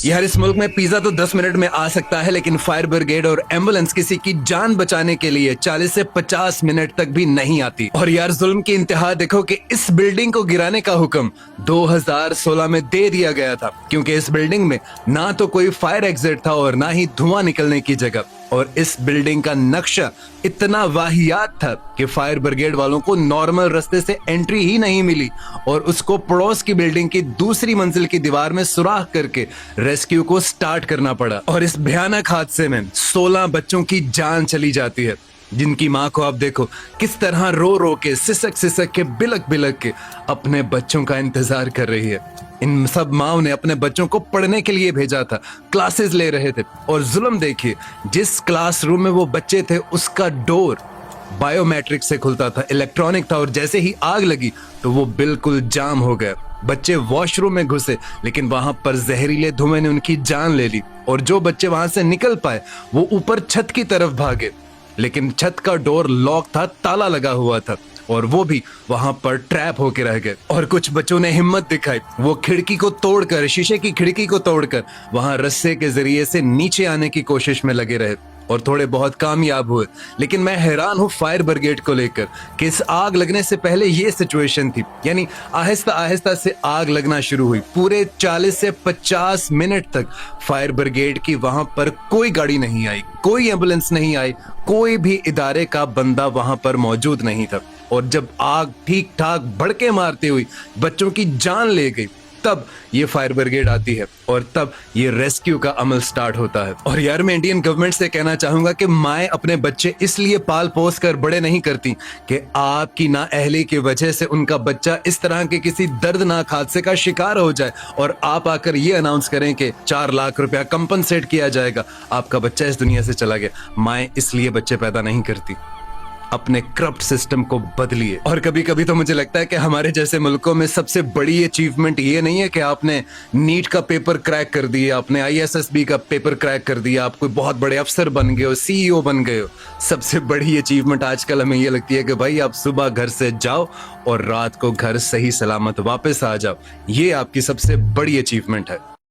यार इस मुल्क में पिज्जा तो 10 मिनट में आ सकता है, लेकिन फायर ब्रिगेड और एम्बुलेंस किसी की जान बचाने के लिए 40 से 50 मिनट तक भी नहीं आती। और यार जुल्म की इंतहा देखो कि इस बिल्डिंग को गिराने का हुक्म 2016 में दे दिया गया था, क्योंकि इस बिल्डिंग में ना तो कोई फायर एग्जिट था और ना ही धुआं निकलने की जगह। और इस बिल्डिंग का नक्शा इतना वाहियात था कि फायर ब्रिगेड वालों को नॉर्मल रास्ते से एंट्री ही नहीं मिली और उसको पड़ोस की बिल्डिंग की दूसरी मंजिल की दीवार में सुराख करके रेस्क्यू को स्टार्ट करना पड़ा। और इस भयानक हादसे में 16 बच्चों की जान चली जाती है, जिनकी माँ को आप देखो किस तरह रो रो के सिसक सिसक के बिलक बिलक के अपने बच्चों का इंतजार कर रही है। इन सब माओ ने अपने बच्चों को पढ़ने के लिए भेजा था, क्लासेस ले रहे थे। और जुल्म देखिए, जिस क्लासरूम में वो बच्चे थे उसका डोर बायोमेट्रिक से खुलता था, इलेक्ट्रॉनिक था, और जैसे ही आग लगी तो वो बिल्कुल जाम हो गया। बच्चे वॉशरूम में घुसे, लेकिन वहां पर जहरीले धुएं ने उनकी जान ले ली। और जो बच्चे वहां से निकल पाए वो ऊपर छत की तरफ भागे, लेकिन छत का डोर लॉक था, ताला लगा हुआ था, और वो भी वहां पर ट्रैप होके रह गए। और कुछ बच्चों ने हिम्मत दिखाई, वो खिड़की को तोड़कर, शीशे की खिड़की को तोड़कर वहां रस्से के जरिए से नीचे आने की कोशिश में लगे रहे और थोड़े बहुत कामयाब हुए। लेकिन मैं हैरान हूं फायर ब्रिगेड को लेकर कि इस आग लगने से पहले ये सिचुएशन थी, यानी आहिस्ता आहिस्ता से आग लगना शुरू हुई। पूरे 40 से 50 मिनट तक फायर ब्रिगेड की वहां पर कोई गाड़ी नहीं आई, कोई एम्बुलेंस नहीं आई, कोई भी इदारे का बंदा वहां पर मौजूद नहीं था। और जब आग ठीक ठाक भड़के मारती हुई बच्चों की जान ले गई, तब ये फायर ब्रिगेड आती है और तब ये रेस्क्यू का अमल स्टार्ट होता है। और यार मैं इंडियन गवर्नमेंट से कहना चाहूंगा कि माएं अपने बच्चे इसलिए पाल पोस कर बड़े नहीं करती कि आपकी नाअहली की वजह से उनका बच्चा इस तरह के किसी दर्दनाक हादसे का शिकार हो जाए और आप आकर ये अनाउंस करें कि 4 लाख रुपया कंपनसेट किया जाएगा, आपका बच्चा इस दुनिया से चला गया। माएं इसलिए बच्चे पैदा नहीं करती। अपने करप्ट सिस्टम को बदलिए। और कभी कभी तो मुझे लगता है कि हमारे जैसे मुल्कों में सबसे बड़ी अचीवमेंट ये नहीं है कि आपने नीट का पेपर क्रैक कर दिया, आपने ISSB का पेपर क्रैक कर दिया, आप कोई बहुत बड़े अफसर बन गए हो, CEO बन गए हो। सबसे बड़ी अचीवमेंट आजकल हमें ये लगती है कि भाई आप सुबह घर से जाओ और रात को घर सही सलामत वापस आ जाओ। ये आपकी सबसे बड़ी अचीवमेंट है।